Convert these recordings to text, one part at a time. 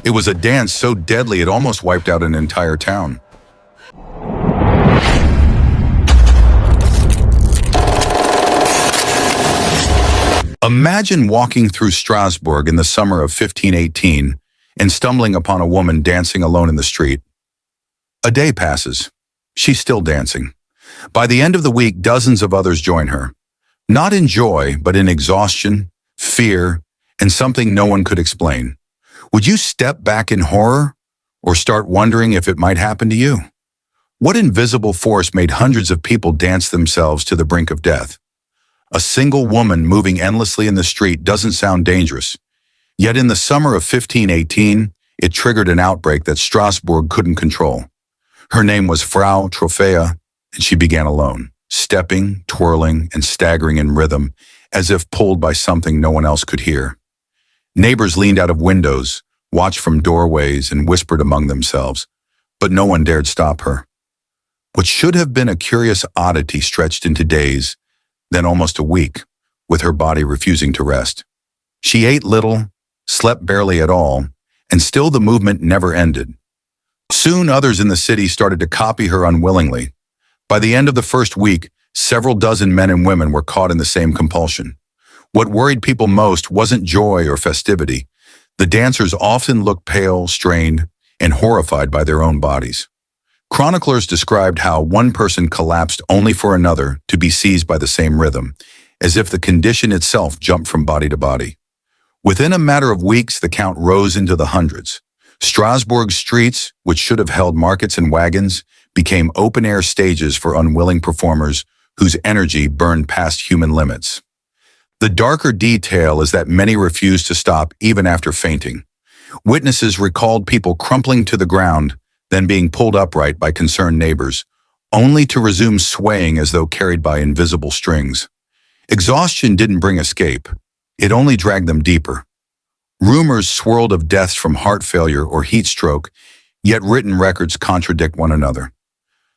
It was a dance so deadly it almost wiped out an entire town. Imagine walking through Strasbourg in the summer of 1518 and stumbling upon a woman dancing alone in the street. A day passes. She's still dancing. By the end of the week, dozens of others join her. Not in joy, but in exhaustion, fear, and something no one could explain. Would you step back in horror or start wondering if it might happen to you? What invisible force made hundreds of people dance themselves to the brink of death? A single woman moving endlessly in the street doesn't sound dangerous. Yet in the summer of 1518, it triggered an outbreak that Strasbourg couldn't control. Her name was Frau Trophäa, and she began alone, stepping, twirling, and staggering in rhythm, as if pulled by something no one else could hear. Neighbors leaned out of windows, watched from doorways, and whispered among themselves, but no one dared stop her. What should have been a curious oddity stretched into days, then almost a week, with her body refusing to rest. She ate little, slept barely at all, and still the movement never ended. Soon others in the city started to copy her unwillingly. By the end of the first week, several dozen men and women were caught in the same compulsion. What worried people most wasn't joy or festivity. The dancers often looked pale, strained, and horrified by their own bodies. Chroniclers described how one person collapsed only for another to be seized by the same rhythm, as if the condition itself jumped from body to body. Within a matter of weeks, the count rose into the hundreds. Strasbourg's streets, which should have held markets and wagons, became open-air stages for unwilling performers whose energy burned past human limits. The darker detail is that many refused to stop even after fainting. Witnesses recalled people crumpling to the ground, then being pulled upright by concerned neighbors, only to resume swaying as though carried by invisible strings. Exhaustion didn't bring escape. It only dragged them deeper. Rumors swirled of deaths from heart failure or heat stroke, yet written records contradict one another.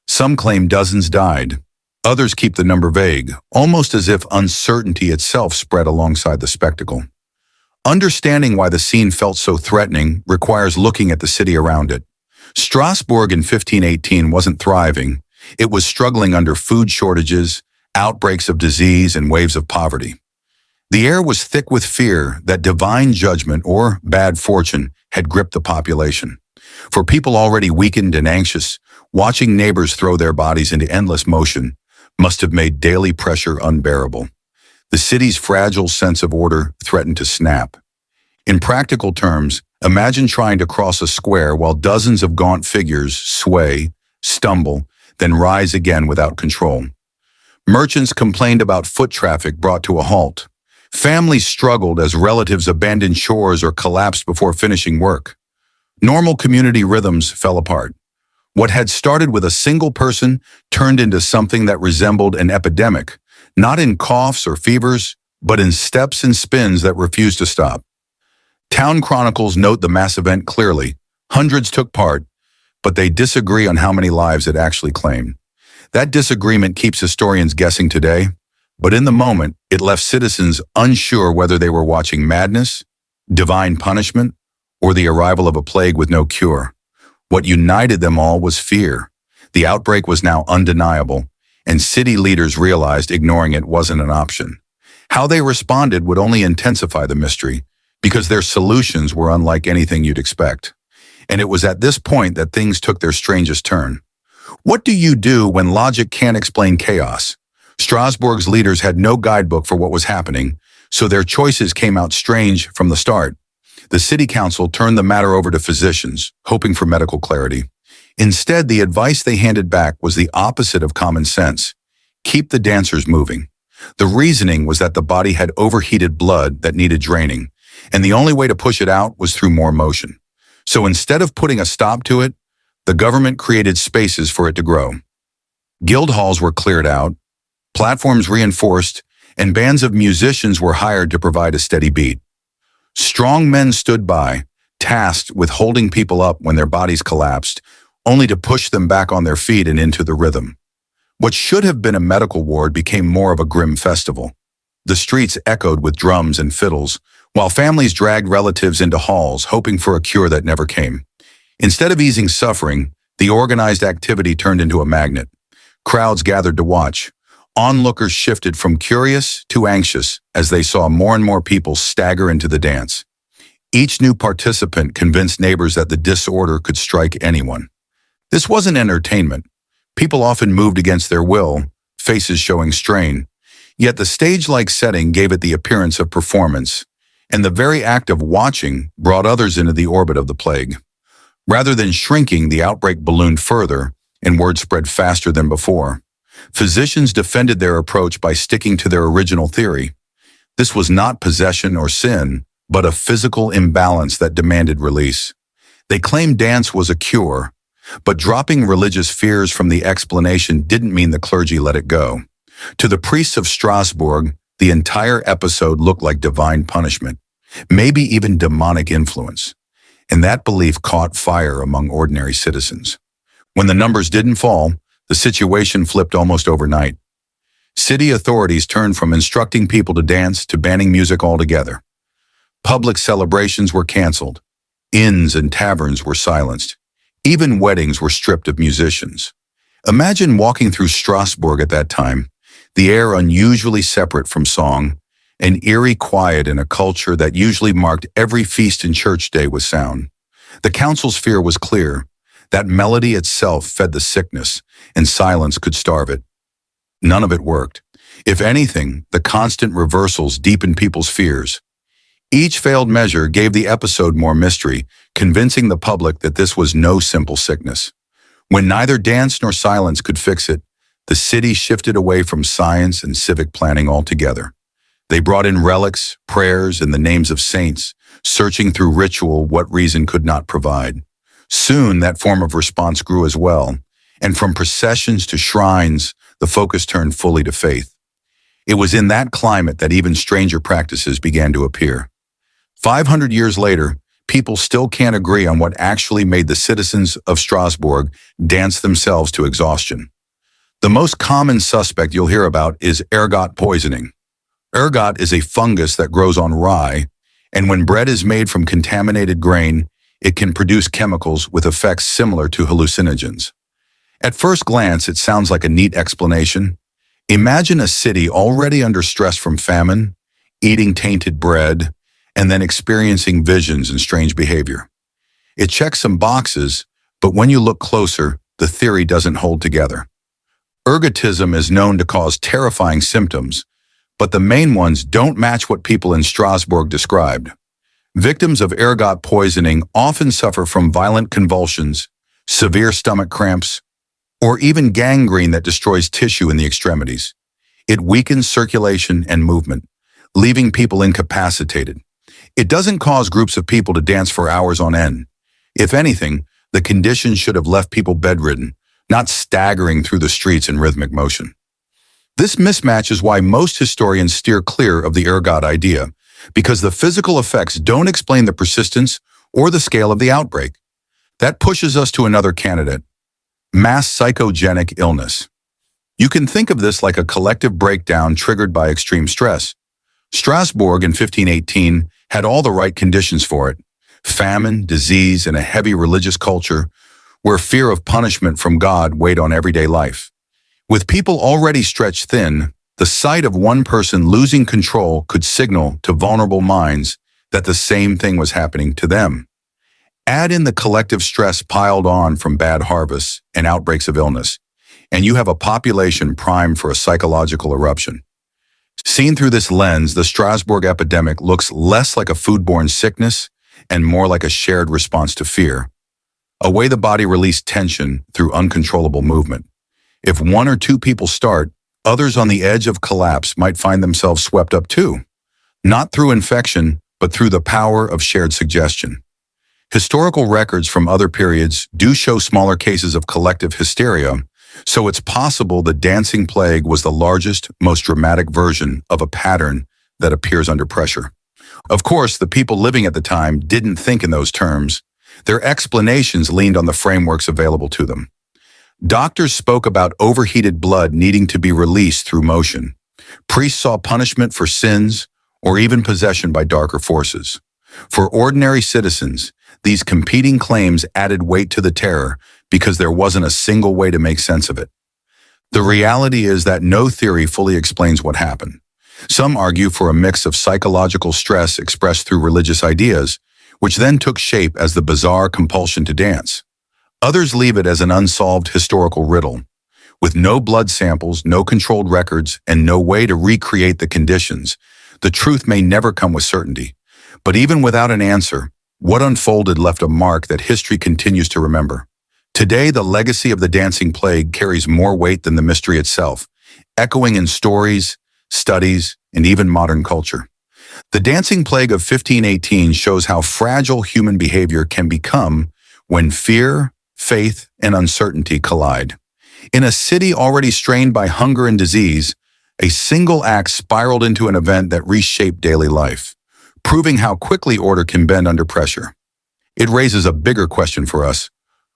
Some claim dozens died. Others keep the number vague, almost as if uncertainty itself spread alongside the spectacle. Understanding why the scene felt so threatening requires looking at the city around it. Strasbourg in 1518 wasn't thriving. It was struggling under food shortages, outbreaks of disease, and waves of poverty. The air was thick with fear that divine judgment or bad fortune had gripped the population. For people already weakened and anxious, watching neighbors throw their bodies into endless motion must have made daily pressure unbearable. The city's fragile sense of order threatened to snap. In practical terms, imagine trying to cross a square while dozens of gaunt figures sway, stumble, then rise again without control. Merchants complained about foot traffic brought to a halt. Families struggled as relatives abandoned chores or collapsed before finishing work. Normal community rhythms fell apart. What had started with a single person turned into something that resembled an epidemic, not in coughs or fevers, but in steps and spins that refused to stop. Town chronicles note the mass event clearly. Hundreds took part, but they disagree on how many lives it actually claimed. That disagreement keeps historians guessing today, but in the moment, it left citizens unsure whether they were watching madness, divine punishment, or the arrival of a plague with no cure. What united them all was fear. The outbreak was now undeniable, and city leaders realized ignoring it wasn't an option. How they responded would only intensify the mystery, because their solutions were unlike anything you'd expect. And it was at this point that things took their strangest turn. What do you do when logic can't explain chaos? Strasbourg's leaders had no guidebook for what was happening, so their choices came out strange from the start. The city council turned the matter over to physicians, hoping for medical clarity. Instead, the advice they handed back was the opposite of common sense. Keep the dancers moving. The reasoning was that the body had overheated blood that needed draining, and the only way to push it out was through more motion. So instead of putting a stop to it, the government created spaces for it to grow. Guild halls were cleared out, platforms reinforced, and bands of musicians were hired to provide a steady beat. Strong men stood by, tasked with holding people up when their bodies collapsed, only to push them back on their feet and into the rhythm. What should have been a medical ward became more of a grim festival. The streets echoed with drums and fiddles, while families dragged relatives into halls hoping for a cure that never came. Instead of easing suffering, the organized activity turned into a magnet. Crowds gathered to watch. Onlookers shifted from curious to anxious as they saw more and more people stagger into the dance. Each new participant convinced neighbors that the disorder could strike anyone. This wasn't entertainment. People often moved against their will, faces showing strain. Yet the stage-like setting gave it the appearance of performance, and the very act of watching brought others into the orbit of the plague. Rather than shrinking, the outbreak ballooned further, and word spread faster than before. Physicians defended their approach by sticking to their original theory. This was not possession or sin, but a physical imbalance that demanded release. They claimed dance was a cure, but dropping religious fears from the explanation didn't mean the clergy let it go. To the priests of Strasbourg, the entire episode looked like divine punishment, maybe even demonic influence. And that belief caught fire among ordinary citizens. When the numbers didn't fall, the situation flipped almost overnight. City authorities turned from instructing people to dance to banning music altogether. Public celebrations were canceled. Inns and taverns were silenced. Even weddings were stripped of musicians. Imagine walking through Strasbourg at that time, the air unusually separate from song, an eerie quiet in a culture that usually marked every feast and church day with sound. The council's fear was clear, that melody itself fed the sickness, and silence could starve it. None of it worked. If anything, the constant reversals deepened people's fears. Each failed measure gave the episode more mystery, convincing the public that this was no simple sickness. When neither dance nor silence could fix it, the city shifted away from science and civic planning altogether. They brought in relics, prayers, and the names of saints, searching through ritual what reason could not provide. Soon, that form of response grew as well, and from processions to shrines, the focus turned fully to faith. It was in that climate that even stranger practices began to appear. 500 years later, people still can't agree on what actually made the citizens of Strasbourg dance themselves to exhaustion. The most common suspect you'll hear about is ergot poisoning. Ergot is a fungus that grows on rye, and when bread is made from contaminated grain, it can produce chemicals with effects similar to hallucinogens. At first glance, it sounds like a neat explanation. Imagine a city already under stress from famine, eating tainted bread, and then experiencing visions and strange behavior. It checks some boxes, but when you look closer, the theory doesn't hold together. Ergotism is known to cause terrifying symptoms, but the main ones don't match what people in Strasbourg described. Victims of ergot poisoning often suffer from violent convulsions, severe stomach cramps, or even gangrene that destroys tissue in the extremities. It weakens circulation and movement, leaving people incapacitated. It doesn't cause groups of people to dance for hours on end. If anything, the condition should have left people bedridden, not staggering through the streets in rhythmic motion. This mismatch is why most historians steer clear of the ergot idea, because the physical effects don't explain the persistence or the scale of the outbreak. That pushes us to another candidate: mass psychogenic illness. You can think of this like a collective breakdown triggered by extreme stress. Strasbourg in 1518 had all the right conditions for it: famine, disease, and a heavy religious culture where fear of punishment from God weighed on everyday life. With people already stretched thin, the sight of one person losing control could signal to vulnerable minds that the same thing was happening to them. Add in the collective stress piled on from bad harvests and outbreaks of illness, and you have a population primed for a psychological eruption. Seen through this lens, the Strasbourg epidemic looks less like a foodborne sickness and more like a shared response to fear, a way the body released tension through uncontrollable movement. If one or two people start, others on the edge of collapse might find themselves swept up too, not through infection, but through the power of shared suggestion. Historical records from other periods do show smaller cases of collective hysteria, so it's possible the dancing plague was the largest, most dramatic version of a pattern that appears under pressure. Of course, the people living at the time didn't think in those terms. Their explanations leaned on the frameworks available to them. Doctors spoke about overheated blood needing to be released through motion. Priests saw punishment for sins, or even possession by darker forces. For ordinary citizens, these competing claims added weight to the terror because there wasn't a single way to make sense of it. The reality is that no theory fully explains what happened. Some argue for a mix of psychological stress expressed through religious ideas, which then took shape as the bizarre compulsion to dance. Others leave it as an unsolved historical riddle. With no blood samples, no controlled records, and no way to recreate the conditions, the truth may never come with certainty. But even without an answer, what unfolded left a mark that history continues to remember. Today, the legacy of the dancing plague carries more weight than the mystery itself, echoing in stories, studies, and even modern culture. The dancing plague of 1518 shows how fragile human behavior can become when fear, faith, and uncertainty collide. In a city already strained by hunger and disease, a single act spiraled into an event that reshaped daily life, proving how quickly order can bend under pressure. It raises a bigger question for us.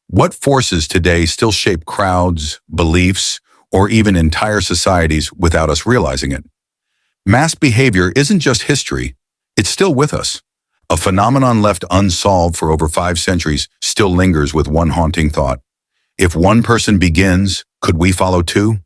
What forces today still shape crowds, beliefs, or even entire societies without us realizing it? Mass behavior isn't just history, it's still with us. A phenomenon left unsolved for over 5 centuries still lingers with one haunting thought. If one person begins, could we follow too?